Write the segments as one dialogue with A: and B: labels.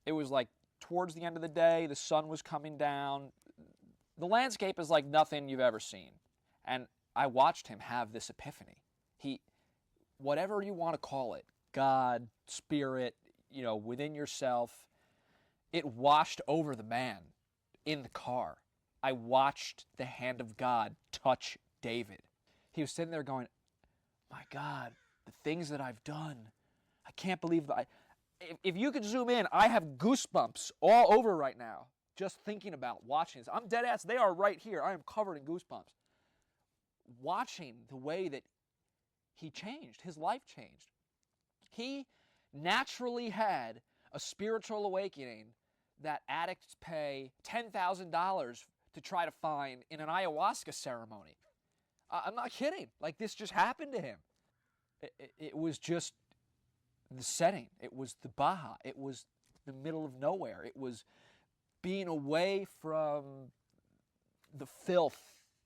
A: It was like towards the end of the day, the sun was coming down. The landscape is like nothing you've ever seen. And I watched him have this epiphany. Whatever you want to call it, God, spirit, within yourself, it washed over the man in the car. I watched the hand of God touch David. He was sitting there going, my God, the things that I've done. I can't believe that. If you could zoom in, I have goosebumps all over right now just thinking about watching this. I'm dead ass. They are right here. I am covered in goosebumps. Watching the way that he changed, his life changed. He naturally had a spiritual awakening that addicts pay $10,000 to try to find in an ayahuasca ceremony. I'm not kidding. Like, this just happened to him. It was just the setting. It was the Baja. It was the middle of nowhere. It was being away from the filth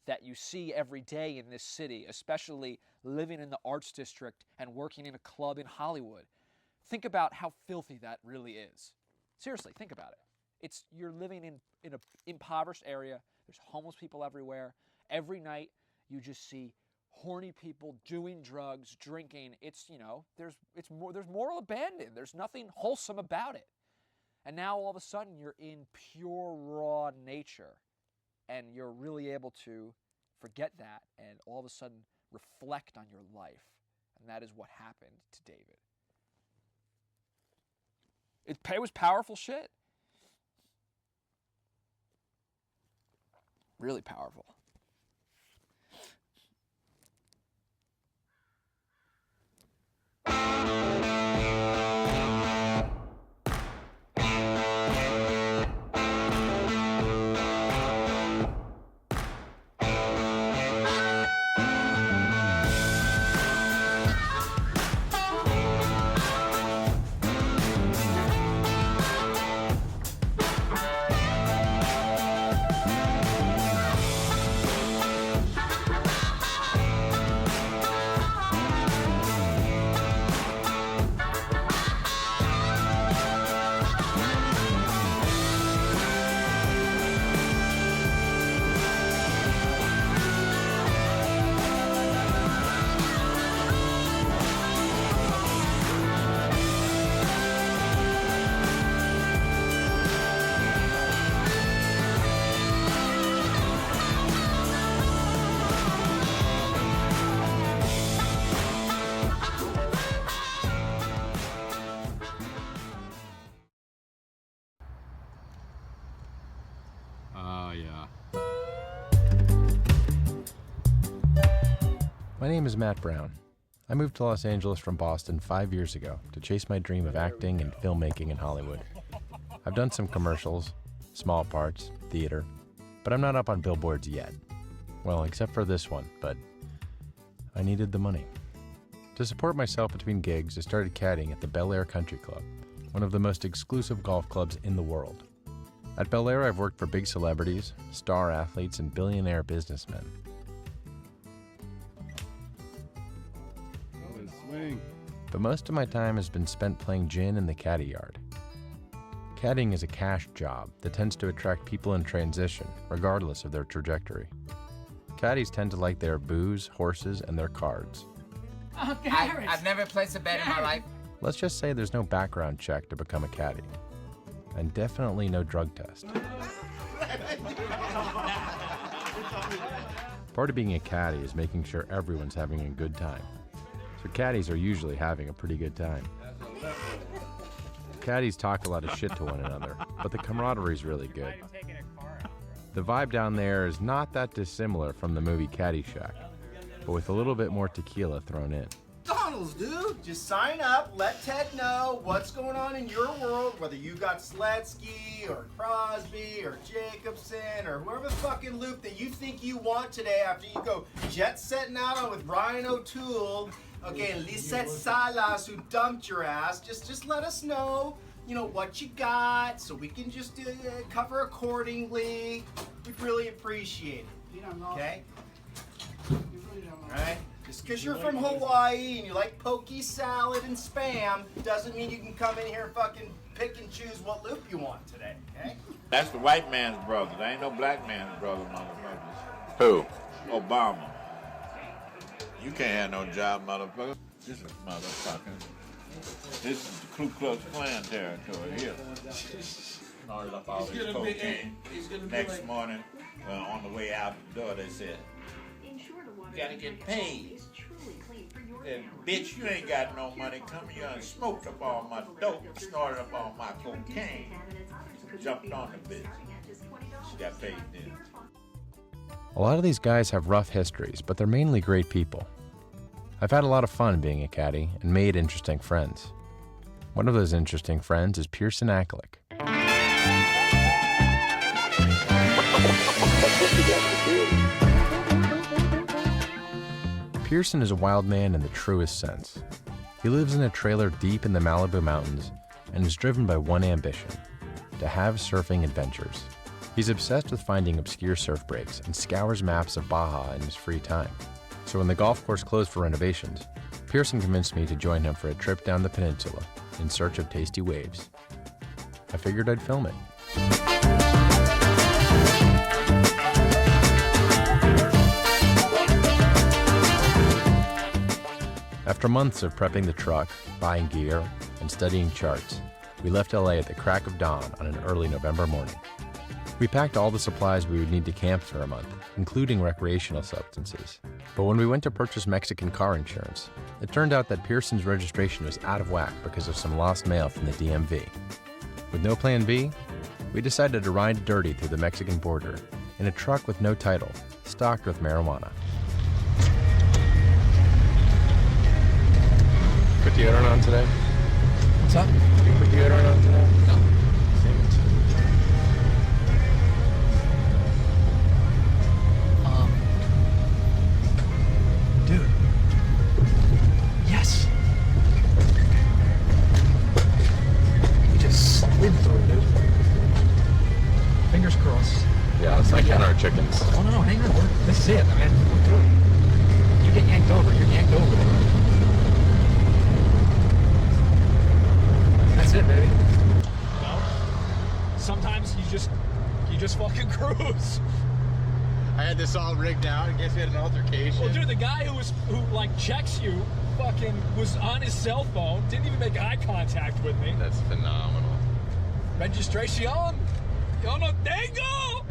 A: that you see every day in this city, especially living in the arts district and working in a club in Hollywood. Think about how filthy that really is. Seriously, think about it. You're living in an impoverished area. There's homeless people everywhere. Every night you just see horny people doing drugs, drinking. There's moral abandon. There's nothing wholesome about it. And now all of a sudden you're in pure raw nature, and you're really able to forget that and all of a sudden reflect on your life. And that is what happened to David. It was powerful shit. Really powerful.
B: My name is Matt Brown. I moved to Los Angeles from Boston 5 years ago to chase my dream of acting and filmmaking in Hollywood. I've done some commercials, small parts, theater, but I'm not up on billboards yet. Well, except for this one, but I needed the money. To support myself between gigs, I started caddying at the Bel Air Country Club, one of the most exclusive golf clubs in the world. At Bel Air, I've worked for big celebrities, star athletes, and billionaire businessmen. But most of my time has been spent playing gin in the caddy yard. Caddying is a cash job that tends to attract people in transition, regardless of their trajectory. Caddies tend to like their booze, horses, and their cards.
C: Oh, I've never placed a bet in my life.
B: Let's just say there's no background check to become a caddy. And definitely no drug test. Part of being a caddy is making sure everyone's having a good time. So caddies are usually having a pretty good time. Caddies talk a lot of shit to one another, but the camaraderie is really good. The vibe down there is not that dissimilar from the movie Caddyshack, but with a little bit more tequila thrown in.
D: McDonald's, dude. Just sign up, let Ted know what's going on in your world, whether you got Sletsky or Crosby or Jacobson or whoever the fucking loop that you think you want today after you go jet setting out on with Ryan O'Toole, okay, and Lisette Salas who dumped your ass. Just let us know, what you got so we can just cover accordingly. We'd really appreciate it. Okay? All right? Just because you're from Hawaii and you like poke salad and Spam doesn't mean you can come in here and fucking pick and choose what loop you want today, okay?
E: That's the white man's brother. There ain't no black man's brother, motherfuckers.
F: Who?
E: Obama. You can't have no job, motherfucker. This is motherfucker. This is the Ku Klux Klan territory here. Snorted up all this cocaine. Next morning, on the way out the door, they said, "You gotta get paid." And bitch, you ain't got no money. Come here and smoked up all my dope, snorted up all my cocaine. Jumped on the bitch. She got paid then.
B: A lot of these guys have rough histories, but they're mainly great people. I've had a lot of fun being a caddy and made interesting friends. One of those interesting friends is Pearson Aklick. Pearson is a wild man in the truest sense. He lives in a trailer deep in the Malibu mountains and is driven by one ambition: to have surfing adventures. He's obsessed with finding obscure surf breaks and scours maps of Baja in his free time. So when the golf course closed for renovations, Pearson convinced me to join him for a trip down the peninsula in search of tasty waves. I figured I'd film it. After months of prepping the truck, buying gear, and studying charts, we left LA at the crack of dawn on an early November morning. We packed all the supplies we would need to camp for a month, including recreational substances. But when we went to purchase Mexican car insurance, it turned out that Pearson's registration was out of whack because of some lost mail from the DMV. With no plan B, we decided to ride dirty through the Mexican border in a truck with no title, stocked with marijuana. Put deodorant on today?
A: What's up?
B: You put deodorant on today?
A: No.
G: Dude. Yes. You just slid through, dude. Fingers crossed.
B: Yeah, let's not count our chickens.
G: Oh, no, hang on. This is it, man. We're through it. You get yanked over. You're yanked over. That's it, baby.
H: Well, sometimes you just fucking cruise.
F: I had this all rigged out in case we had an altercation.
H: Well, dude, the guy who like checks you fucking was on his cell phone, didn't even make eye contact with me.
F: That's phenomenal.
H: Registration, yo no tengo.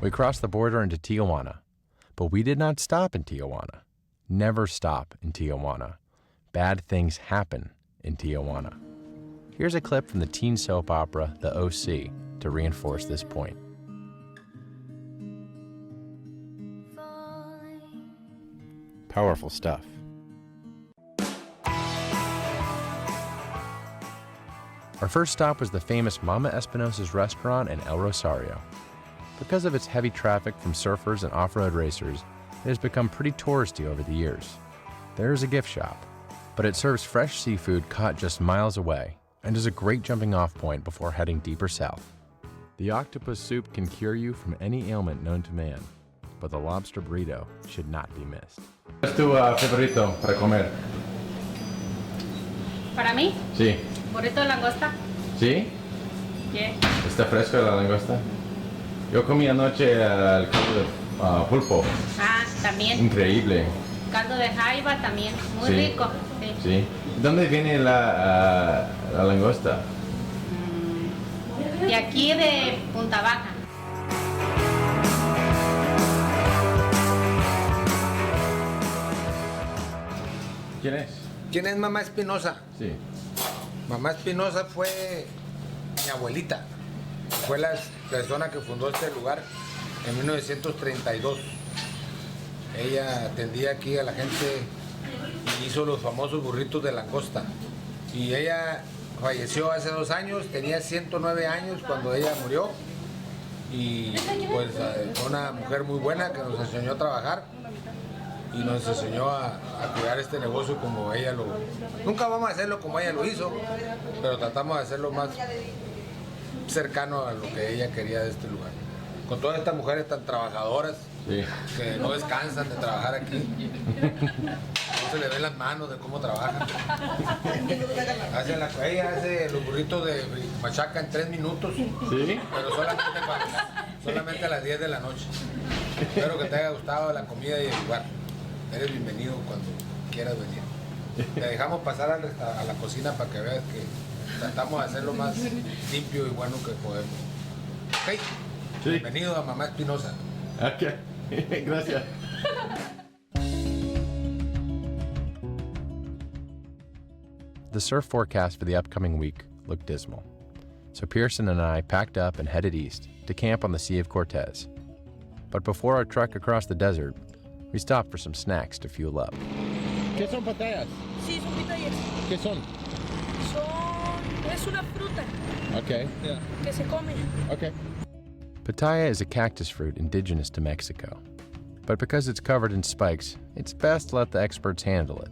B: We crossed the border into Tijuana, but we did not stop in Tijuana. Never stop in Tijuana. Bad things happen in Tijuana. Here's a clip from the teen soap opera The O.C. to reinforce this point. Powerful stuff. Our first stop was the famous Mama Espinosa's restaurant in El Rosario. Because of its heavy traffic from surfers and off-road racers, it has become pretty touristy over the years. There is a gift shop, but it serves fresh seafood caught just miles away and is a great jumping-off point before heading deeper south. The octopus soup can cure you from any ailment known to man, but the lobster burrito should not be missed.
I: ¿Cuál es tu favorito para comer?
J: ¿Para mí?
I: Sí.
J: ¿Burrito de langosta?
I: ¿Sí?
J: ¿Qué?
I: ¿Está fresco la langosta? Yo comí anoche el caldo de pulpo.
J: Ah, también.
I: Increíble.
J: Caldo de jaiba también. Muy
I: Sí.
J: rico. Sí.
I: Sí. ¿Dónde viene la langosta?
J: De aquí de Punta Baja.
I: ¿Quién es?
K: ¿Quién es Mamá Espinosa?
I: Sí.
K: Mamá Espinosa fue mi abuelita. Fue la persona que fundó este lugar en 1932. Ella atendía aquí a la gente y hizo los famosos burritos de langosta. Y ella falleció hace 2 años, tenía 109 años cuando ella murió. Y pues fue una mujer muy buena que nos enseñó a trabajar y nos enseñó a cuidar este negocio como ella lo... Nunca vamos a hacerlo como ella lo hizo, pero tratamos de hacerlo más cercano a lo que ella quería de este lugar. Con todas estas mujeres tan trabajadoras, que no descansan de trabajar aquí. No se le ven las manos de cómo trabajan. Ella hace los burritos de machaca en 3 minutos.
I: ¿Sí?
K: Pero solamente a las 10 de la noche. Espero que te haya gustado la comida y el lugar. Eres bienvenido cuando quieras venir. Te dejamos pasar a la cocina para que veas que tratamos de hacerlo más limpio y bueno que podemos. ¿Ok? Sí. Bienvenido a Mamá Espinosa.
I: Ok, gracias.
B: The surf forecast for the upcoming week looked dismal, so Pearson and I packed up and headed east to camp on the Sea of Cortez. But before our trek across the desert, we stopped for some snacks to fuel up.
F: ¿Qué son pitayas?
L: Sí, son pitayas.
F: ¿Qué son?
L: Es una fruta.
F: Okay.
L: Yeah. Que se come.
F: Okay.
B: Pitaya is a cactus fruit indigenous to Mexico. But because it's covered in spikes, it's best to let the experts handle it.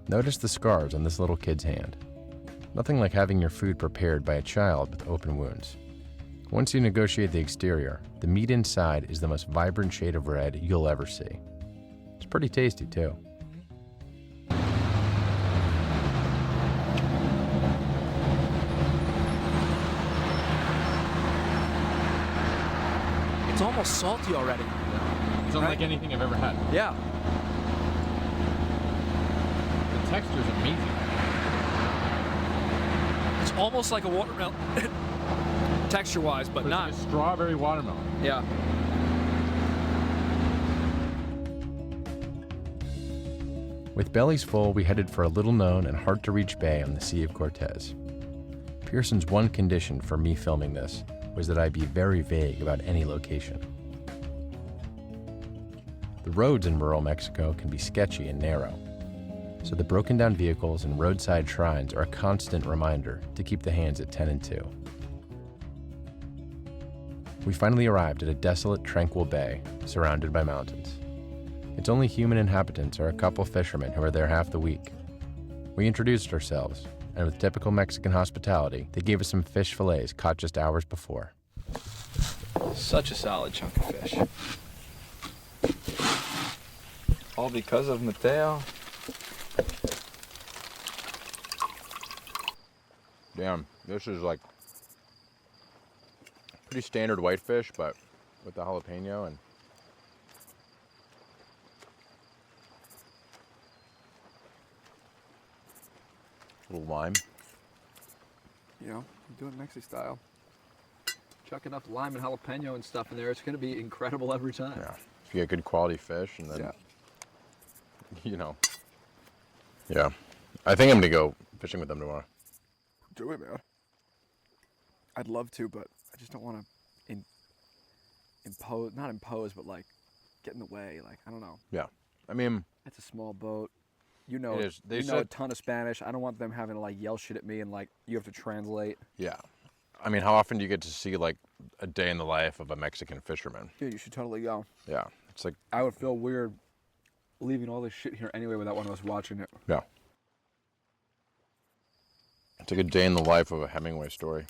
B: Notice the scars on this little kid's hand. Nothing like having your food prepared by a child with open wounds. Once you negotiate the exterior, the meat inside is the most vibrant shade of red you'll ever see. It's pretty tasty too.
H: It's almost salty already.
I: It's unlike anything I've ever had.
H: Yeah.
I: The texture's amazing.
H: It's almost like a watermelon, texture-wise, but not.
I: It's like a strawberry watermelon.
H: Yeah.
B: With bellies full, we headed for a little-known and hard-to-reach bay on the Sea of Cortez. Pearson's one condition for me filming this was that I be very vague about any location. The roads in rural Mexico can be sketchy and narrow, so the broken-down vehicles and roadside shrines are a constant reminder to keep the hands at 10 and 2. We finally arrived at a desolate, tranquil bay surrounded by mountains. Its only human inhabitants are a couple fishermen who are there half the week. We introduced ourselves, and with typical Mexican hospitality, they gave us some fish fillets caught just hours before.
A: Such a solid chunk of fish. All because of Mateo.
B: Damn, this is like pretty standard whitefish, but with the jalapeno and a little lime.
A: You know, do it Mexican style. Chuck enough lime and jalapeno and stuff in there, it's going to be incredible every time.
B: Yeah, if you get good quality fish and then, you know. Yeah, I think I'm going to go fishing with them tomorrow.
A: Do it, man. I'd love to, but I just don't want to not impose, but like get in the way. Like, I don't know.
B: Yeah, I mean,
A: it's a small boat. You know,
B: it is. They
A: know a ton of Spanish. I don't want them having to like yell shit at me and like you have to translate.
B: Yeah. I mean, how often do you get to see like a day in the life of a Mexican fisherman?
A: Dude, you should totally go.
B: Yeah, it's like
A: I would feel weird leaving all this shit here anyway without one of us watching it.
B: Yeah. It's like a day in the life of a Hemingway story.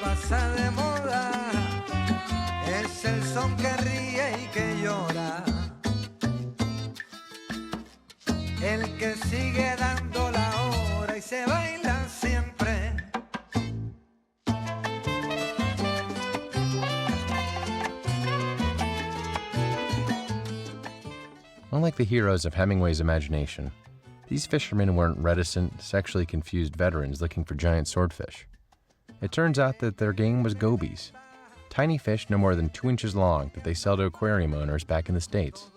M: Pasa de moda, es el son que ríe y que llora, el que sigue dando la hora y se baila siempre.
B: Unlike the heroes of Hemingway's imagination, these fishermen weren't reticent, sexually confused veterans looking for giant swordfish. It turns out that their game was gobies, tiny fish no more than 2 inches long that they sell to aquarium owners back in the States.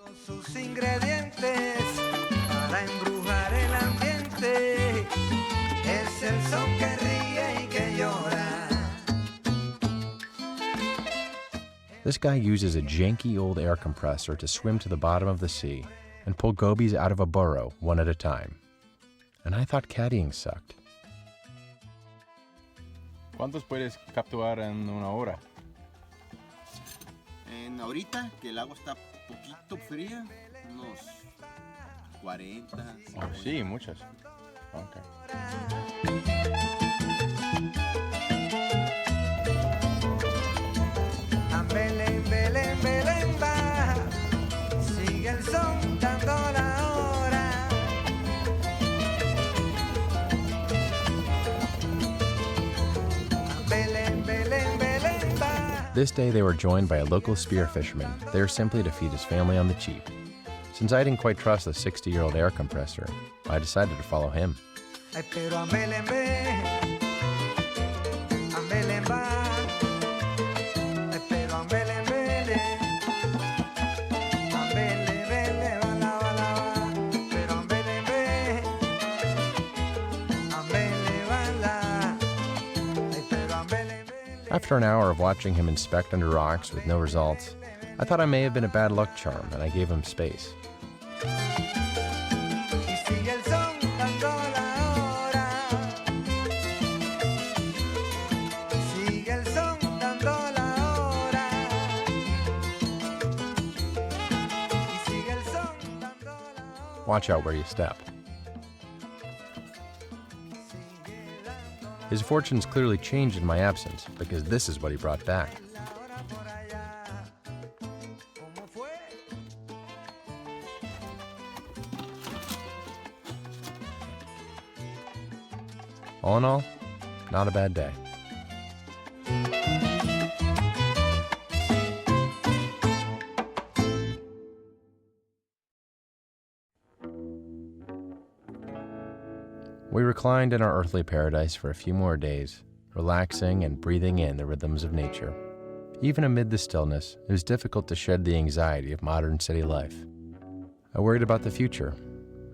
B: This guy uses a janky old air compressor to swim to the bottom of the sea and pull gobies out of a burrow one at a time. And I thought caddying sucked.
F: ¿Cuántos puedes capturar en una hora?
D: Ahorita que el agua está poquito fría, unos 40.
F: Oh, sí, muchas. Okay.
M: Belén, Belén, Belén va, sigue el son dando la hora. Belén, Belén, Belén va.
B: This day they were joined by a local spear fisherman, there simply to feed his family on the cheap. Since I didn't quite trust the 60-year-old air compressor, I decided to follow him.
M: Ay, pero a Belén ve, a Belén va. Ay, pero a Belén, Belén, a Belén, Belén, va la, va la, va. Pero a Belén ve, a Belén, va la. Ay, pero a Belén, Belén.
B: After an hour of watching him inspect under rocks with no results, I thought I may have been a bad luck charm, and I gave him space.
M: Y sigue el son dando la hora. Sigue el son dando la hora. Y sigue el son dando la hora.
B: Watch out where you step. His fortunes clearly changed in my absence, because this is what he brought back. All in all, not a bad day. We reclined in our earthly paradise for a few more days, relaxing and breathing in the rhythms of nature. Even amid the stillness, it was difficult to shed the anxiety of modern city life. I worried about the future,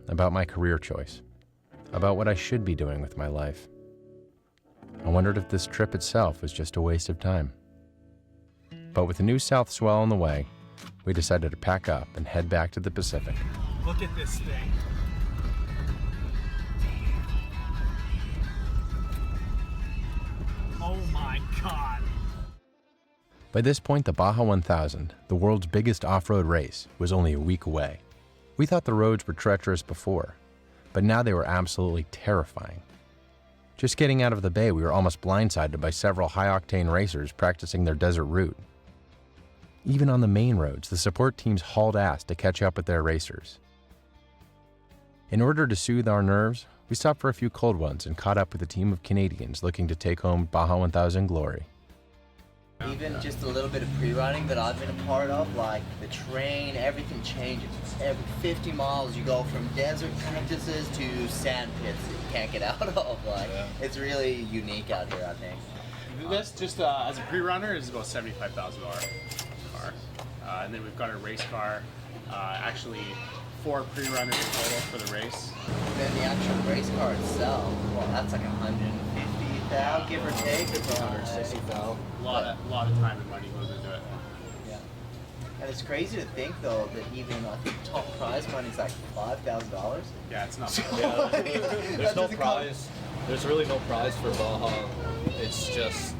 B: about my career choice, about what I should be doing with my life. I wondered if this trip itself was just a waste of time. But with a new south swell on the way, we decided to pack up and head back to the Pacific.
H: Look at this thing. Oh my God.
B: By this point, the Baja 1000, the world's biggest off-road race, was only a week away. We thought the roads were treacherous before, but now they were absolutely terrifying. Just getting out of the bay, we were almost blindsided by several high-octane racers practicing their desert route. Even on the main roads, the support teams hauled ass to catch up with their racers. In order to soothe our nerves, we stopped for a few cold ones and caught up with a team of Canadians looking to take home Baja 1000 glory.
N: Even just a little bit of pre-running that I've been a part of, like the train, everything changes. Every 50 miles you go from desert cactuses to sand pits that you can't get out of. Like, it's really unique out here, I think.
F: This just as a pre-runner is about $75,000 car, and then we've got our race car. Actually, 4 pre-runners total for the race.
N: And then the actual race car itself, well, that's like 150,000, give or take. It's 160,000.
F: A lot of time and money goes into it.
N: Yeah. And it's crazy to think though that even I think top prize money is like $5,000.
F: Yeah, it's not.
O: There's no prize. There's really no prize for Baja. It's just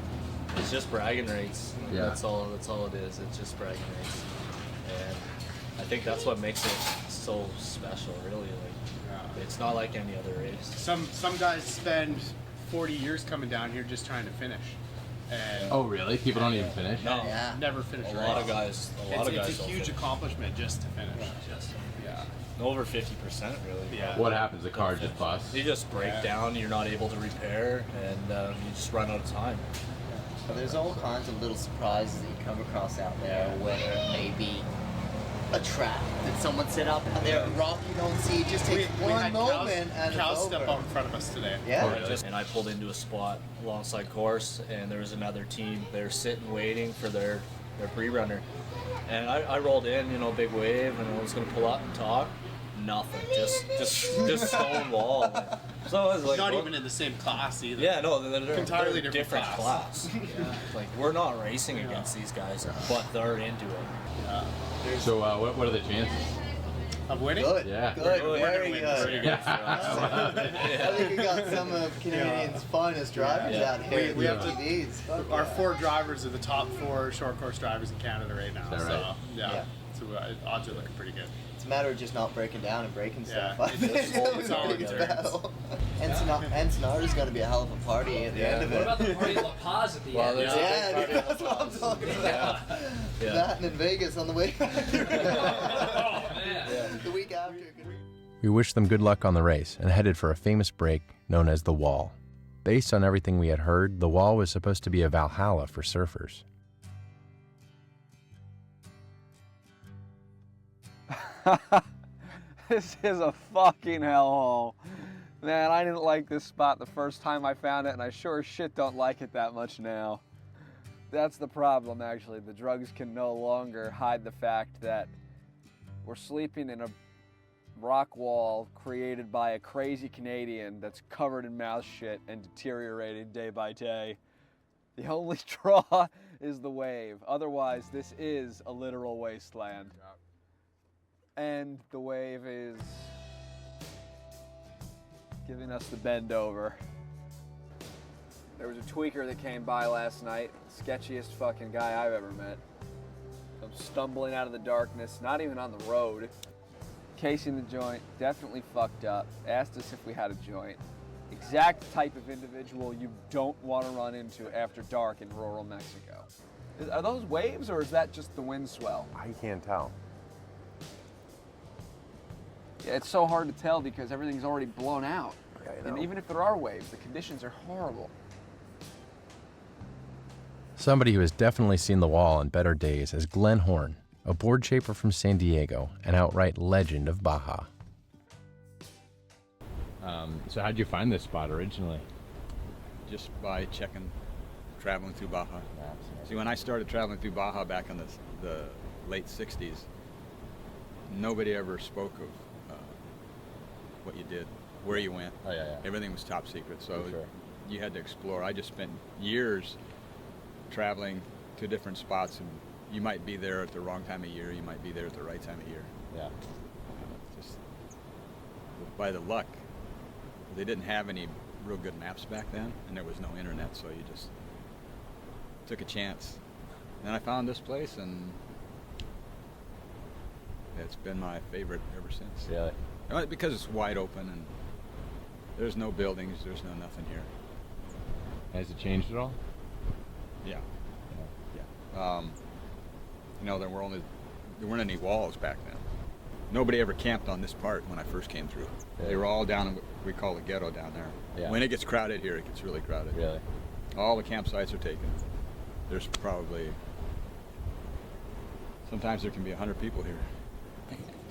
O: bragging rights.
B: Yeah.
O: That's all it is. It's just bragging rights. And I think that's what makes it so special, really. Like, it's not like any other race.
F: Some guys spend 40 years coming down here just trying to finish. And
I: oh really? People don't even finish?
O: No,
F: never finish.
O: A lot of guys.
F: It's a huge accomplishment just to finish. Yeah.
O: Over 50%, really.
F: Yeah.
I: What happens? The car just busts?
O: You just break down. You're not able to repair, and you just run out of time.
N: So there's all kinds of little surprises that you come across out there, whether it may be a trap that someone set up out there, a rock you don't see, it just takes one moment and
F: cows
N: it's
F: step
N: over.
F: out in front of us today.
N: Yeah.
O: Oh, really? And I pulled into a spot alongside course, and there was another team. They're sitting waiting for their pre-runner. And I rolled in, big wave, and I was going to pull up and talk. Nothing. Just stone wall. So I was like,
F: not even in the same class either.
O: Yeah, no, they're
F: entirely
O: different class. Yeah. Like, we're not racing against these guys, but they're into it.
I: So what are the chances?
F: Of winning?
N: Good.
I: Yeah.
N: Good.
F: We're
N: Very
F: gonna win.
N: good.
F: Very good for us.
N: I think we got some of Canadians' finest drivers out here.
F: We have
N: TVs.
F: our 4 drivers are the top 4 short course drivers in Canada right now.
I: Is that right?
F: So yeah. So odds are looking pretty good.
N: It's a matter of just not breaking down and breaking stuff.
F: Yeah,
N: I think
F: it's all
N: pretty good
F: turns.
N: battle. Ensenada's going to be a hell of a party at the end of it.
A: What about the party at La Paz at the
O: Well,
A: end?
O: there's
N: Yeah, dude, that's what I'm talking about.
O: Yeah.
N: That and in Vegas on the way back.
A: Oh, man.
N: The week after.
B: We wished them good luck on the race and headed for a famous break known as the Wall. Based on everything we had heard, the Wall was supposed to be a Valhalla for surfers.
P: This is a fucking hellhole. Man, I didn't like this spot the first time I found it, and I sure as shit don't like it that much now. That's the problem, actually. The drugs can no longer hide the fact that we're sleeping in a rock wall created by a crazy Canadian that's covered in mouse shit and deteriorating day by day. The only draw is the wave. Otherwise, this is a literal wasteland. And the wave is giving us the bend over. There was a tweaker that came by last night, sketchiest fucking guy I've ever met. I'm stumbling out of the darkness, not even on the road. Casing the joint, definitely fucked up. Asked us if we had a joint. Exact type of individual you don't want to run into after dark in rural Mexico. Are those waves or is that just the wind swell?
B: I can't tell.
P: Yeah, it's so hard to tell because everything's already blown out.
B: Yeah, I know.
P: And even if there are waves, the conditions are horrible.
B: Somebody who has definitely seen the Wall in better days is Glenn Horn, a board shaper from San Diego, an outright legend of Baja.
I: So how'd you find this spot originally?
Q: Just by traveling through Baja. See, when I started traveling through Baja back in the late 60s, nobody ever spoke of what you did, where you went.
I: Oh, yeah.
Q: Everything was top secret, so
I: For sure.
Q: you had to explore. I just spent years traveling to different spots, and you might be there at the wrong time of year, you might be there at the right time of year.
I: Yeah.
Q: Just by the luck. They didn't have any real good maps back then, and there was no internet, so you just took a chance. And I found this place, and it's been my favorite ever since.
I: Really?
Q: Because it's wide open, and there's no buildings, there's no nothing here.
I: Has it changed at all?
Q: Yeah. There weren't any walls back then. Nobody ever camped on this part when I first came through.
I: Yeah.
Q: They were all down in what we call the ghetto down there.
I: Yeah.
Q: When it gets crowded here, it gets really crowded.
I: Really?
Q: All the campsites are taken. There's probably, sometimes there can be 100 people here.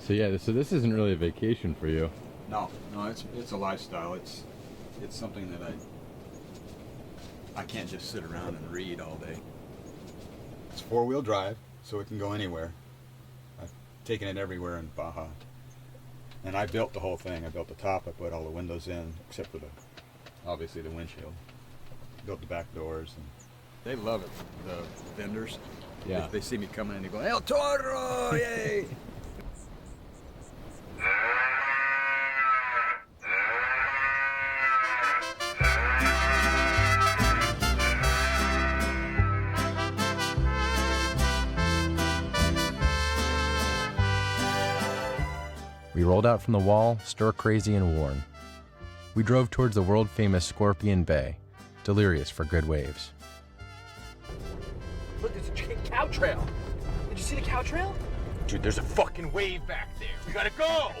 I: So yeah, so this isn't really a vacation for you.
Q: No, it's a lifestyle. It's something that I can't just sit around and read all day. It's 4-wheel drive, so it can go anywhere. I've taken it everywhere in Baja. And I built the whole thing. I built the top, I put all the windows in, except for obviously the windshield. Built the back doors. And they love it, the vendors.
I: Yeah.
Q: They see me coming in, they go, El Toro, yay!
B: We rolled out from the Wall, stir-crazy and worn. We drove towards the world-famous Scorpion Bay, delirious for good waves.
H: Look, there's a cow trail. Did you see the cow trail?
R: Dude, there's a fucking wave back there. We gotta go!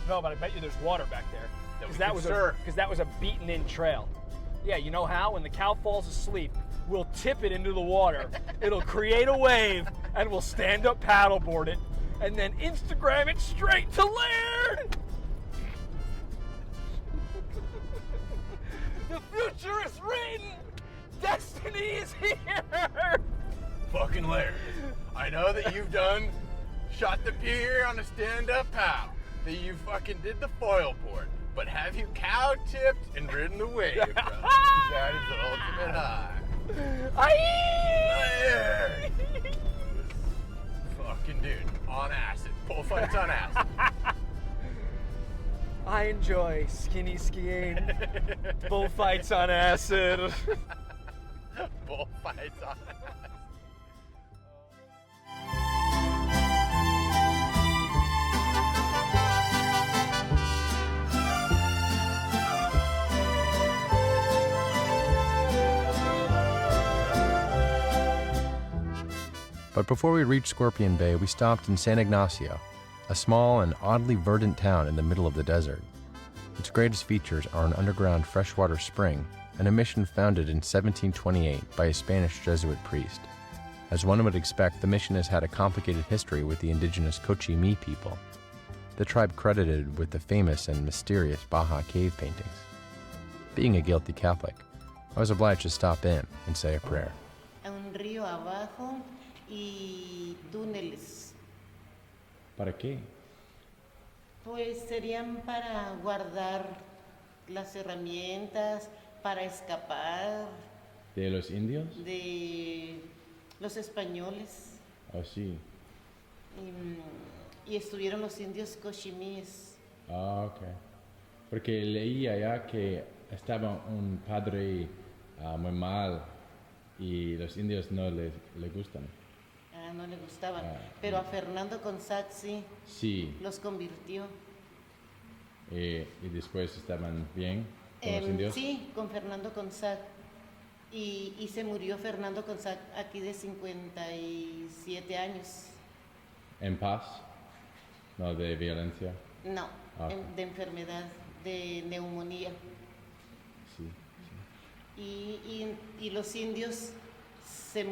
H: No, but I bet you there's water back there.
R: we
H: Because
R: can
H: that was a beaten-in trail. Yeah, you know how? When the cow falls asleep, we'll tip it into the water. It'll create a wave, and we'll stand up paddleboard it, and then Instagram it straight to Laird! The future is written! Destiny is here!
R: Fucking Larry, I know that you've shot the pier on a stand-up pow, that you fucking did the foil board, but have you cow-tipped and ridden the wave, brother? 'Cause that is the ultimate high. Fucking dude, on acid. Bullfights on acid.
H: I enjoy skinny skiing, bullfights on acid.
R: Bullfights on acid.
B: But before we reached Scorpion Bay, we stopped in San Ignacio, a small and oddly verdant town in the middle of the desert. Its greatest features are an underground freshwater spring and a mission founded in 1728 by a Spanish Jesuit priest. As one would expect, the mission has had a complicated history with the indigenous Cochimí people, the tribe credited with the famous and mysterious Baja cave paintings. Being a guilty Catholic, I was obliged to stop in and say a prayer.
S: Un río abajo y túneles.
I: ¿Para qué?
S: Pues serían para guardar las herramientas, para escapar
I: ¿De los indios?
S: de los españoles.
I: Oh, sí.
S: Y estuvieron los indios cochimíes.
I: Ah, ok. Porque leí allá que estaba un padre muy mal y los indios no le gustan.
S: No le gustaban, pero a Fernando Consac
I: Sí.
S: los convirtió.
I: Y después estaban bien con los indios.
S: Sí, con Fernando Consac. Y se murió Fernando Consac aquí de 57 años.
I: ¿En paz? ¿No de violencia?
S: No,
I: Okay.
S: De enfermedad, de neumonía.
I: Sí.
S: Y los indios se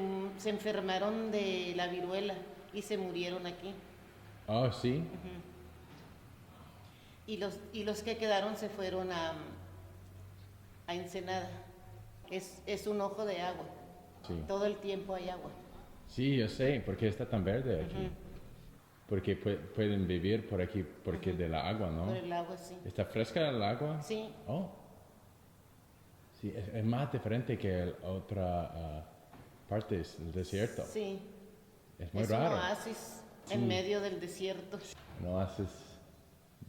S: enfermaron de la viruela y se murieron aquí.
I: Oh, sí.
S: Y los que quedaron se fueron a Ensenada. Es un ojo de agua.
I: Sí.
S: Todo el tiempo hay agua.
I: Sí, yo sé, porque está tan verde aquí. Porque pueden vivir por aquí porque de la agua, ¿no?
S: Por el agua, sí.
I: ¿Está fresca el agua?
S: Sí.
I: Oh. Sí, es más diferente que otra partes del desierto.
S: Sí.
I: Es muy raro.
S: Es un oasis en medio del desierto.
I: Un oasis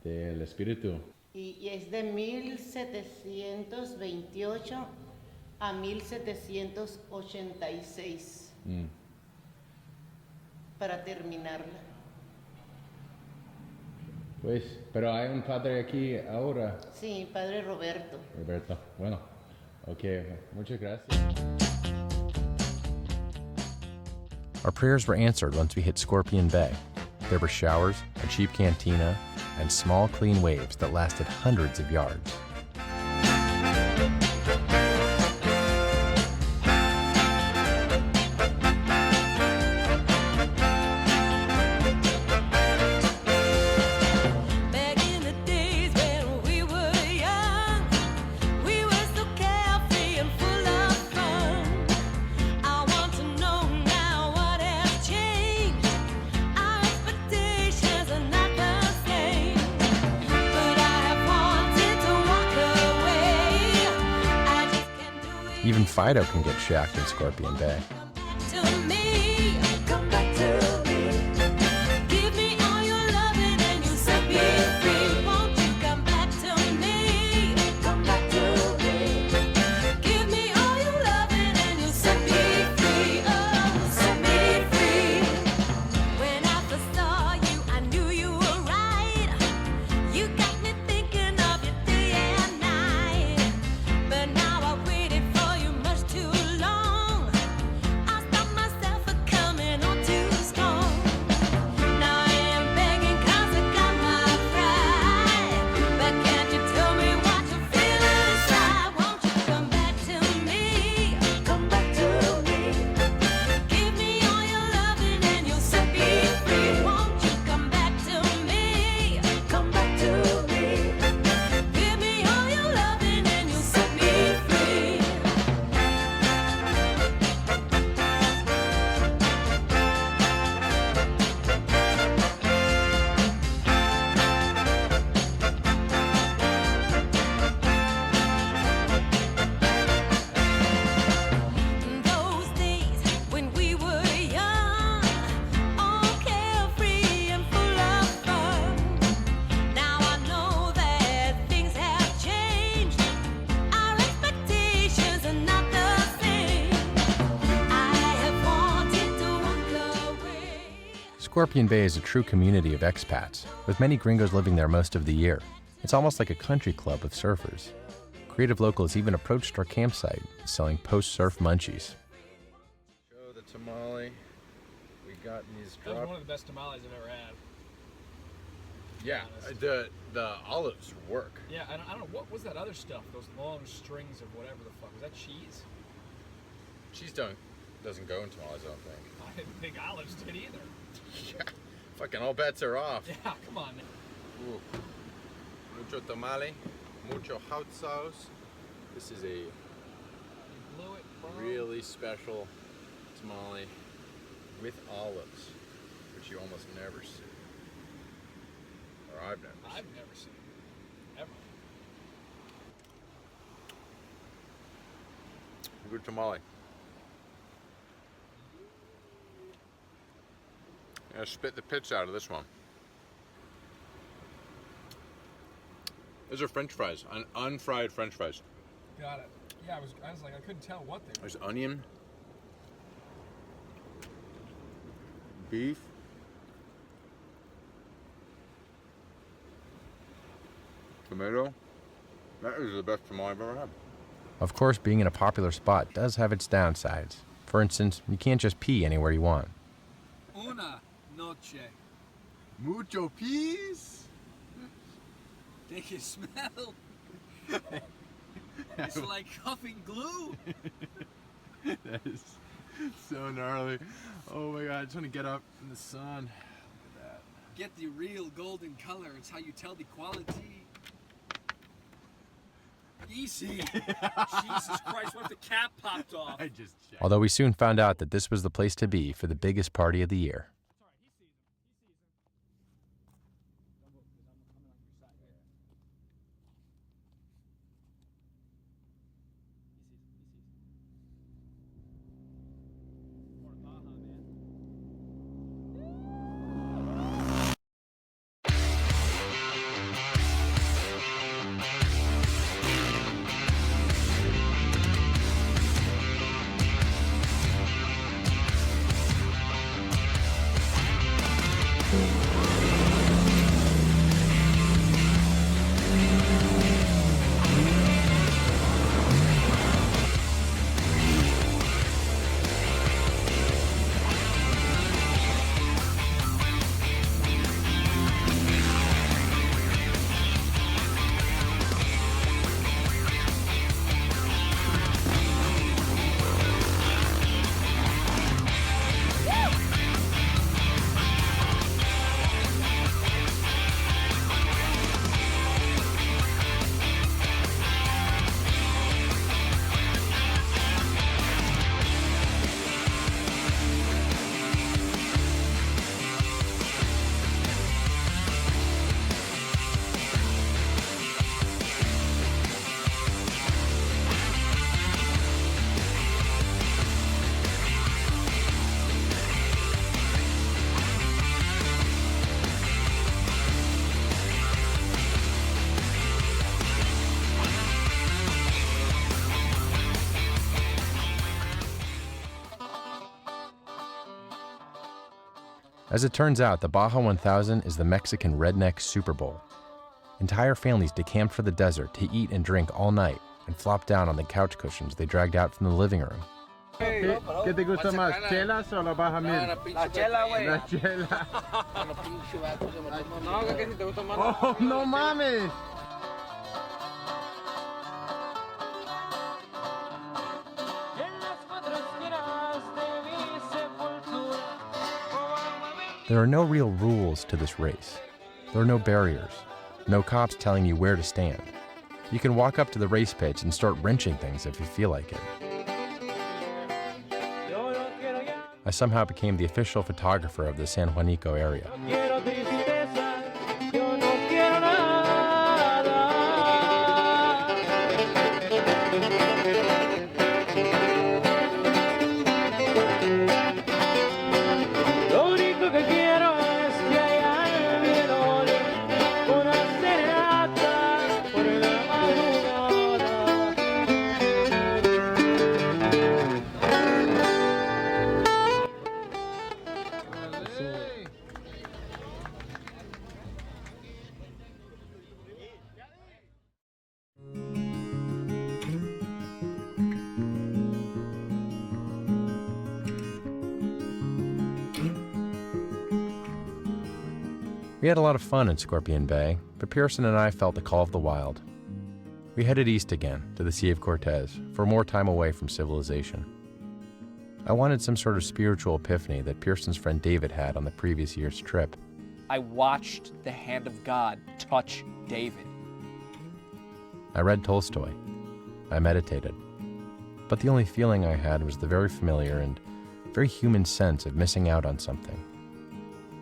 I: del espíritu.
S: Y es de 1728 a 1786 para terminarla.
I: Pues, pero hay un padre aquí ahora.
S: Sí, padre Roberto.
I: Roberto, bueno, ok, muchas gracias.
B: Our prayers were answered once we hit Scorpion Bay. There were showers, a cheap cantina, and small, clean waves that lasted hundreds of yards. Even Fido can get shacked in Scorpion Bay. Scorpion Bay is a true community of expats, with many gringos living there most of the year. It's almost like a country club of surfers. Creative locals even approached our campsite, selling post-surf munchies.
I: Show the tamale. We got these
H: That was one of the best tamales I've ever had.
I: Yeah, the olives work.
H: Yeah, I don't know, what was that other stuff? Those long strings of whatever the fuck. Was that cheese?
I: Cheese doesn't go in tamales, I don't think.
H: I didn't think olives did either.
I: Yeah, fucking all bets are off.
H: Yeah, come on, man.
I: Ooh. Mucho tamale, mucho hot sauce. This is a really special tamale with olives, which you almost never see. Or I've never seen.
H: Ever.
I: Good tamale. Yeah, spit the pits out of this one. Those are French fries, unfried French fries.
H: Got it. Yeah, I was like, I couldn't tell what they were.
I: There's onion, beef, tomato. That is the best tamale I've ever had.
B: Of course, being in a popular spot does have its downsides. For instance, you can't just pee anywhere you want.
H: Una noche.
R: Mucho peas.
H: They can smell. It's like huffing glue.
R: That is so gnarly. Oh my god, I just want to get up in the sun. Look at that.
H: Get the real golden color. It's how you tell the quality. Easy. Jesus Christ, what if the cap popped off?
R: I just checked.
B: Although we soon found out that this was the place to be for the biggest party of the year. As it turns out, the Baja 1000 is the Mexican redneck Super Bowl. Entire families decamped for the desert to eat and drink all night and flop down on the couch cushions they dragged out from the living room.
I: ¿Qué te gusta más, chelas o la Baja Mil?
P: La chela, güey.
I: La chela.
P: No, que si te gusta más.
I: ¡Oh, no mames!
B: There are no real rules to this race. There are no barriers, no cops telling you where to stand. You can walk up to the race pitch and start wrenching things if you feel like it. I somehow became the official photographer of the San Juanico area. We had a lot of fun in Scorpion Bay, but Pearson and I felt the call of the wild. We headed east again, to the Sea of Cortez, for more time away from civilization. I wanted some sort of spiritual epiphany that Pearson's friend David had on the previous year's trip.
A: I watched the hand of God touch David.
B: I read Tolstoy. I meditated. But the only feeling I had was the very familiar and very human sense of missing out on something.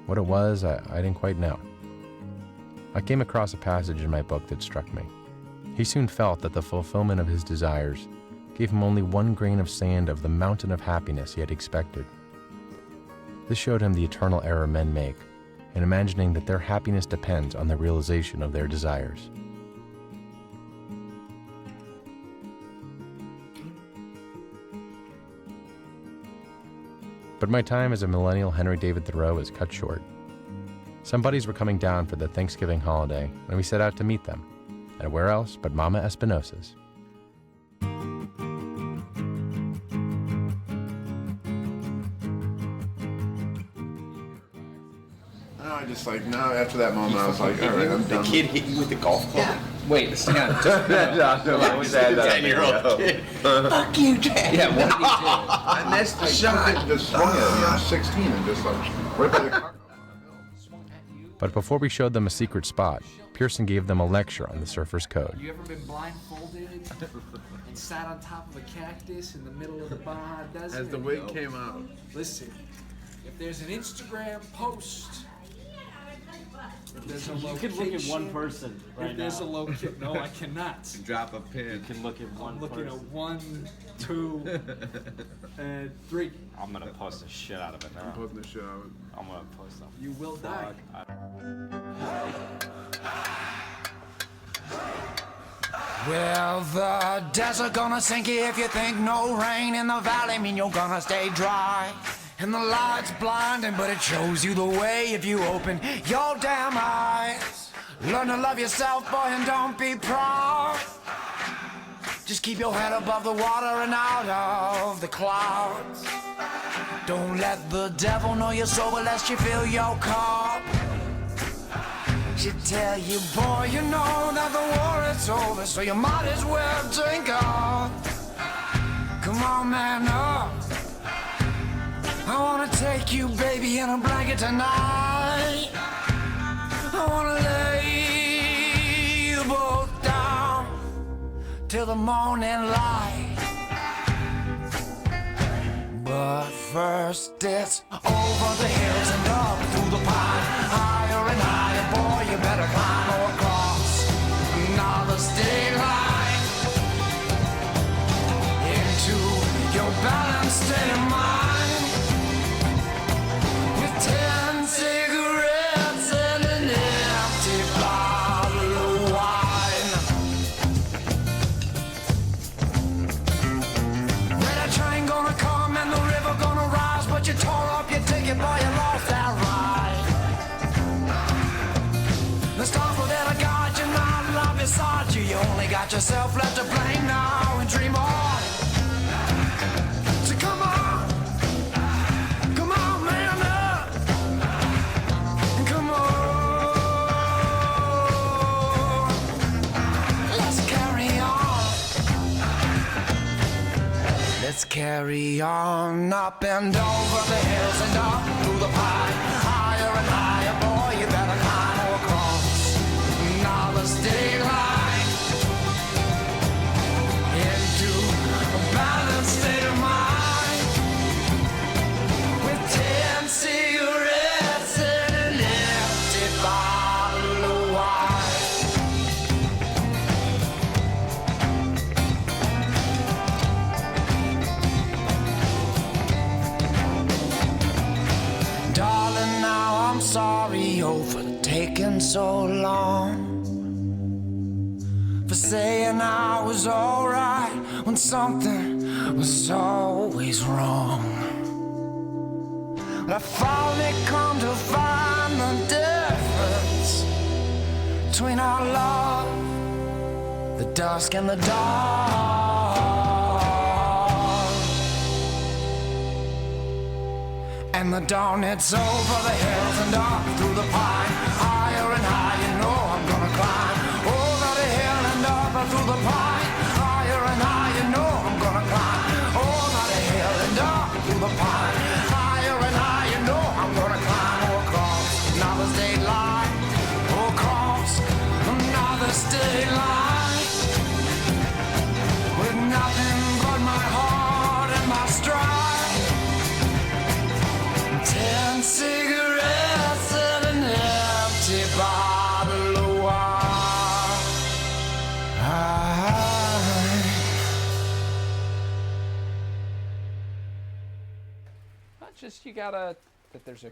B: What it was, I didn't quite know. I came across a passage in my book that struck me. He soon felt that the fulfillment of his desires gave him only one grain of sand of the mountain of happiness he had expected. This showed him the eternal error men make in imagining that their happiness depends on the realization of their desires. But my time as a millennial Henry David Thoreau is cut short. Some buddies were coming down for the Thanksgiving holiday, and we set out to meet them. And where else but Mama Espinosa's?
E: I just like, no, after that moment, I was like, all right, I'm done.
C: The kid hit you with the golf club?
E: Yeah.
C: Wait, listen on.
E: I was at that
C: 10-year-old kid. Fuck you, Dad.
E: Yeah, what did he do? I missed the shot. Just swung at me. I'm 16 and just like, right by the car.
B: But before we showed them a secret spot, Pearson gave them a lecture on the surfer's code.
A: You ever been blindfolded and sat on top of a cactus in the middle of the Baja Desert?
E: As the wig came out.
A: Listen, if there's an Instagram post, if there's a
O: You can look at one person right
A: if there's
O: now.
A: a location, no, I cannot.
E: Drop a pin.
O: You can look at one
A: I'm looking
O: person.
A: at 1, 2, and 3.
O: I'm gonna post the shit out of it now.
E: I'm posting the shit out of it.
O: I'm gonna post them.
A: You will die.
M: Well, the desert gonna sink you if you think no rain in the valley mean you're gonna stay dry. And the light's blinding, but it shows you the way if you open your damn eyes. Learn to love yourself, boy, and don't be proud. Just keep your head above the water and out of the clouds. Don't let the devil know you're sober lest you fill your cup. Should tell you, boy, you know that the war is over, so you might as well drink up. Come on, man, up. I wanna take you, baby, in a blanket tonight. I wanna lay you both down till the morning light. But first it's over the hills and up through the pine. Higher and higher, boy, you better climb or cross another state line. Into your balanced state of mind. With 10 cigarettes and an empty bottle of wine. Red train gonna come and the river gonna rise, but you tore up your ticket, boy, you lost that ride. The stars without a guide, you're not love beside you. You only got yourself left to blame now and dream on. So come on, man up, and come on, let's carry on. Let's carry on up and over the hills and up through the pine. Higher and higher, boy, you better climb or cross another state line. Into a balanced state of mind. With 10 cigarettes and an empty bottle of wine. Darling, now I'm sorry, oh, for taking so long. For saying I was alright when something was always wrong. But I finally come to find the difference between our love, the dusk and the dawn. And the dawn, it's over the hills and up through the pine. straw. 10 cigarettes and an empty bottle of wine.
H: Not just you gotta, that there's a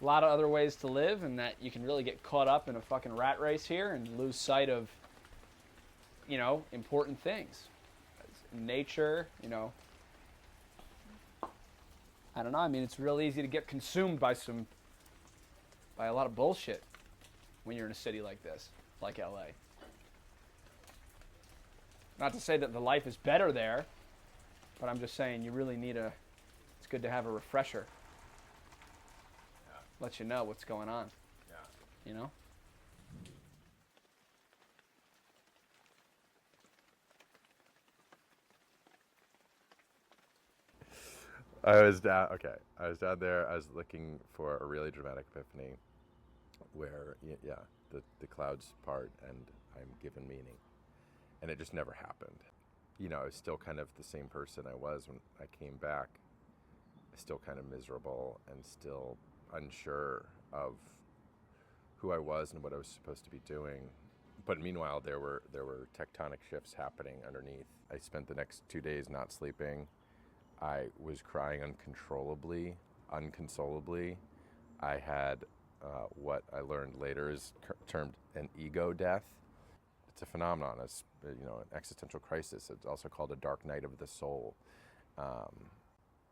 H: lot of other ways to live, and that you can really get caught up in a fucking rat race here and lose sight of, you know, important things. Nature, you know. I don't know, I mean, it's real easy to get consumed by a lot of bullshit when you're in a city like this, like LA. Not to say that the life is better there, but I'm just saying you really need it's good to have a refresher. Let you know what's going on. You know?
B: I was down there. I was looking for a really dramatic epiphany where, the clouds part and I'm given meaning. And it just never happened. You know, I was still kind of the same person I was when I came back. Still kind of miserable and still unsure of who I was and what I was supposed to be doing. But meanwhile, there were tectonic shifts happening underneath. I spent the next 2 days not sleeping. I was crying uncontrollably, unconsolably. I had what I learned later is termed an ego death. It's a phenomenon. It's an existential crisis. It's also called a dark night of the soul. I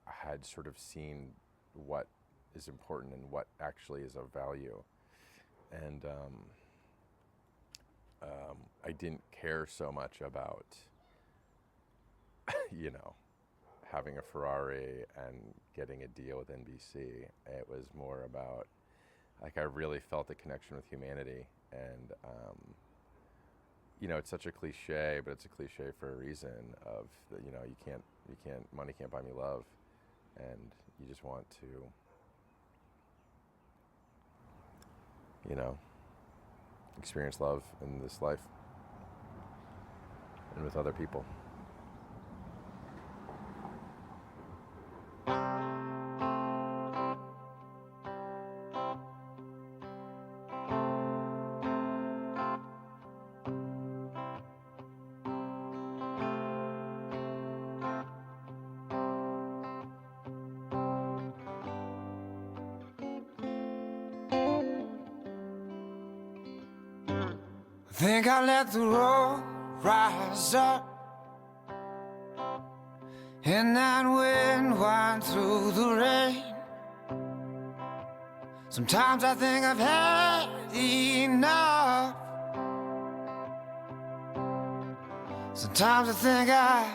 B: had sort of seen what is important and what actually is of value, and I didn't care so much about, having a Ferrari and getting a deal with NBC. It was more about, I really felt a connection with humanity, and it's such a cliche, but it's a cliche for a reason. Of money can't buy me love, and you just want to, experience love in this life and with other people.
M: Think I let the road rise up, and that wind wind through the rain. Sometimes I think I've had enough. Sometimes I think I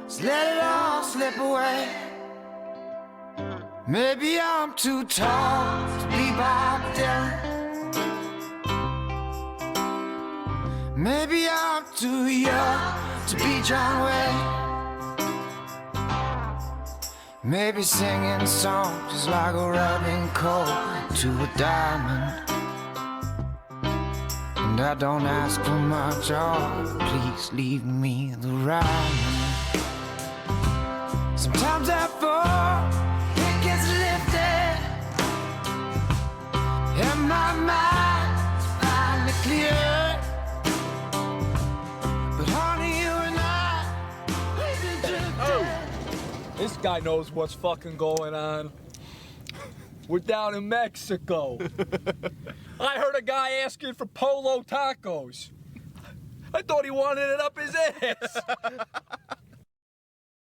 M: just let it all slip away. Maybe I'm too tall to be Bob Dylan. Maybe I'm too young to be John Wayne. Maybe singing songs is like a rubbing coal to a diamond. And I don't ask for much, oh, please leave me the rhyme. Sometimes I fall, it gets lifted, and my mind's finally clear.
H: This guy knows what's fucking going on. We're down in Mexico. I heard a guy asking for polo tacos. I thought he wanted it up his ass.